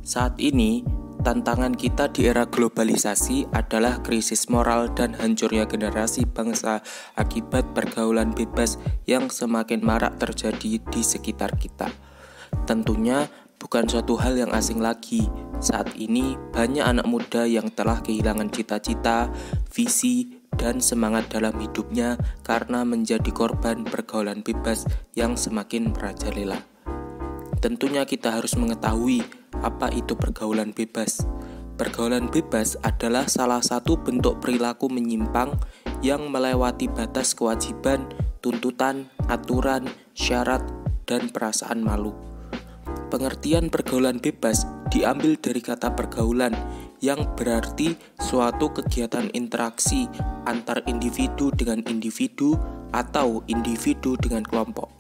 Saat ini, tantangan kita di era globalisasi adalah krisis moral dan hancurnya generasi bangsa akibat pergaulan bebas yang semakin marak terjadi di sekitar kita. Tentunya bukan suatu hal yang asing lagi. Saat ini banyak anak muda yang telah kehilangan cita-cita, visi, dan semangat dalam hidupnya karena menjadi korban pergaulan bebas yang semakin merajalela. Tentunya kita harus mengetahui apa itu pergaulan bebas. Pergaulan bebas adalah salah satu bentuk perilaku menyimpang yang melewati batas kewajiban, tuntutan, aturan, syarat, dan perasaan malu. Pengertian pergaulan bebas diambil dari kata pergaulan yang berarti suatu kegiatan interaksi antar individu dengan individu atau individu dengan kelompok.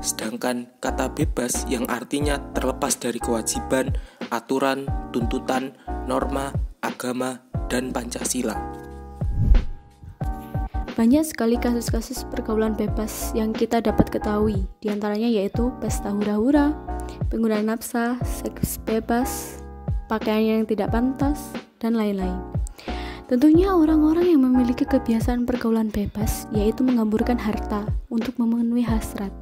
Sedangkan kata bebas yang artinya terlepas dari kewajiban, aturan, tuntutan, norma, agama, dan Pancasila. Banyak sekali kasus-kasus pergaulan bebas yang kita dapat ketahui, diantaranya yaitu pesta hura-hura, penggunaan nafsa, seks bebas, pakaian yang tidak pantas, dan lain-lain. Tentunya orang-orang yang memiliki kebiasaan pergaulan bebas yaitu menghamburkan harta untuk memenuhi hasrat,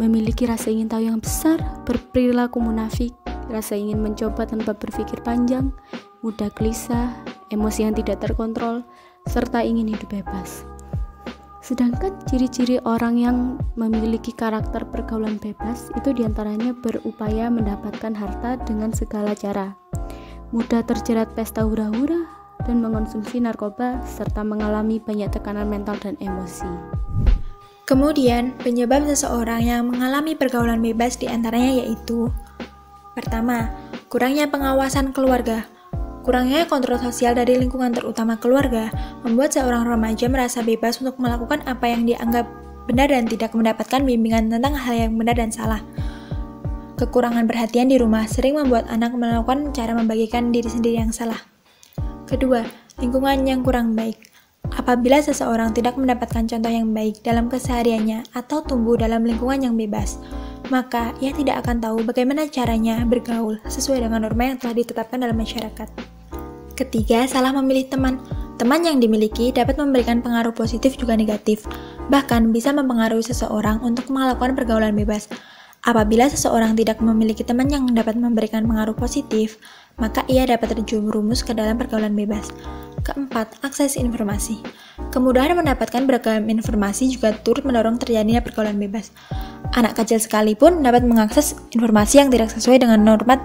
memiliki rasa ingin tahu yang besar, berperilaku munafik, rasa ingin mencoba tanpa berpikir panjang, mudah gelisah, emosi yang tidak terkontrol, serta ingin hidup bebas. Sedangkan ciri-ciri orang yang memiliki karakter pergaulan bebas itu diantaranya berupaya mendapatkan harta dengan segala cara, mudah terjerat pesta hura-hura, dan mengonsumsi narkoba, serta mengalami banyak tekanan mental dan emosi. Kemudian, penyebab seseorang yang mengalami pergaulan bebas diantaranya yaitu: pertama, kurangnya pengawasan keluarga. Kurangnya kontrol sosial dari lingkungan terutama keluarga membuat seorang remaja merasa bebas untuk melakukan apa yang dianggap benar dan tidak mendapatkan bimbingan tentang hal yang benar dan salah. Kekurangan perhatian di rumah sering membuat anak melakukan cara membagikan diri sendiri yang salah. Kedua, lingkungan yang kurang baik. Apabila seseorang tidak mendapatkan contoh yang baik dalam kesehariannya atau tumbuh dalam lingkungan yang bebas, maka ia tidak akan tahu bagaimana caranya bergaul sesuai dengan norma yang telah ditetapkan dalam masyarakat. Ketiga, salah memilih teman. Teman yang dimiliki dapat memberikan pengaruh positif juga negatif, bahkan bisa mempengaruhi seseorang untuk melakukan pergaulan bebas. Apabila seseorang tidak memiliki teman yang dapat memberikan pengaruh positif, maka ia dapat terjerumus ke dalam pergaulan bebas. Keempat, akses informasi. Kemudahan mendapatkan beragam informasi juga turut mendorong terjadinya pergaulan bebas. Anak kecil sekalipun dapat mengakses informasi yang tidak sesuai dengan norma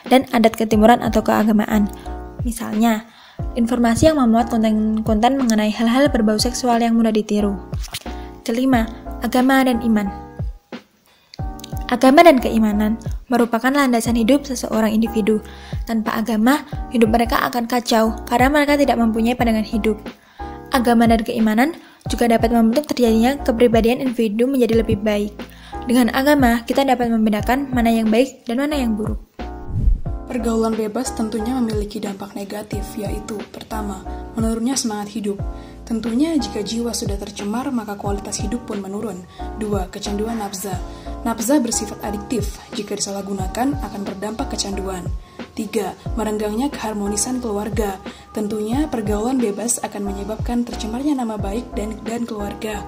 dan adat ketimuran atau keagamaan. Misalnya, informasi yang memuat konten-konten mengenai hal-hal berbau seksual yang mudah ditiru. Kelima, agama dan iman. Agama dan keimanan merupakan landasan hidup seseorang individu. Tanpa agama, hidup mereka akan kacau karena mereka tidak mempunyai pandangan hidup. Agama dan keimanan juga dapat membentuk terjadinya kepribadian individu menjadi lebih baik. Dengan agama, kita dapat membedakan mana yang baik dan mana yang buruk. Pergaulan bebas tentunya memiliki dampak negatif, yaitu pertama, menurunnya semangat hidup. Tentunya jika jiwa sudah tercemar, maka kualitas hidup pun menurun. 2. Kecanduan nafza. Nafza bersifat adiktif, jika disalahgunakan akan berdampak kecanduan. 3. Merenggangnya keharmonisan keluarga. Tentunya pergaulan bebas akan menyebabkan tercemarnya nama baik dan keluarga.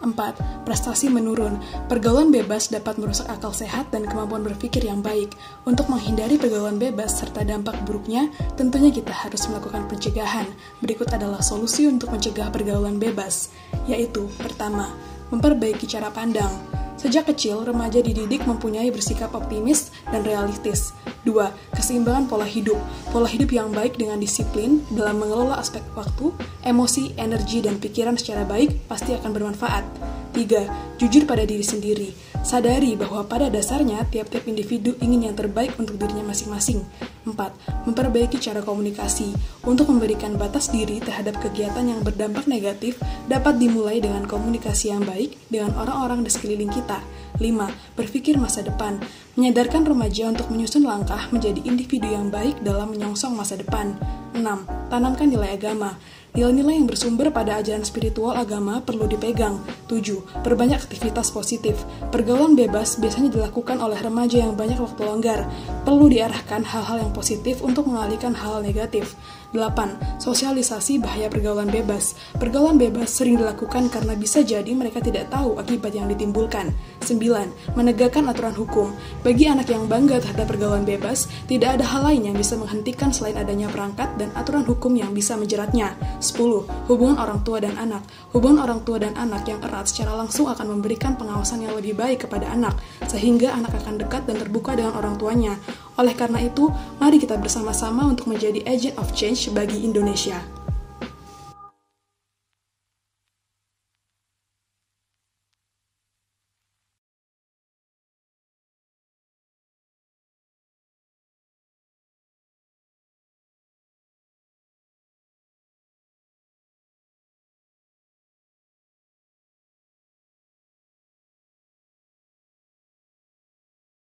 4. Prestasi menurun. Pergaulan bebas dapat merusak akal sehat dan kemampuan berpikir yang baik. Untuk menghindari pergaulan bebas serta dampak buruknya, tentunya kita harus melakukan pencegahan. Berikut adalah solusi untuk mencegah pergaulan bebas, yaitu pertama, memperbaiki cara pandang. Sejak kecil, remaja dididik mempunyai bersikap optimis dan realistis. 2. Keseimbangan pola hidup. Pola hidup yang baik dengan disiplin dalam mengelola aspek waktu, emosi, energi, dan pikiran secara baik pasti akan bermanfaat. 3. Jujur pada diri sendiri. Sadari bahwa pada dasarnya tiap-tiap individu ingin yang terbaik untuk dirinya masing-masing. 4. Memperbaiki cara komunikasi. Untuk memberikan batas diri terhadap kegiatan yang berdampak negatif dapat dimulai dengan komunikasi yang baik dengan orang-orang di sekeliling kita. 5. Berpikir masa depan. Menyadarkan remaja untuk menyusun langkah menjadi individu yang baik dalam menyongsong masa depan. 6. Tanamkan nilai agama. Nilai-nilai yang bersumber pada ajaran spiritual agama perlu dipegang. 7. Perbanyak aktivitas positif. Pergaulan bebas biasanya dilakukan oleh remaja yang banyak waktu longgar. Perlu diarahkan hal-hal yang positif untuk mengalihkan hal negatif. 8. Sosialisasi bahaya pergaulan bebas. Pergaulan bebas sering dilakukan karena bisa jadi mereka tidak tahu akibat yang ditimbulkan. 9. Menegakkan aturan hukum. Bagi anak yang bangga terhadap pergaulan bebas, tidak ada hal lain yang bisa menghentikan selain adanya perangkat dan aturan hukum yang bisa menjeratnya. 10. Hubungan orang tua dan anak. Hubungan orang tua dan anak yang erat secara langsung akan memberikan pengawasan yang lebih baik kepada anak, sehingga anak akan dekat dan terbuka dengan orang tuanya. Oleh karena itu, mari kita bersama-sama untuk menjadi agent of change bagi Indonesia.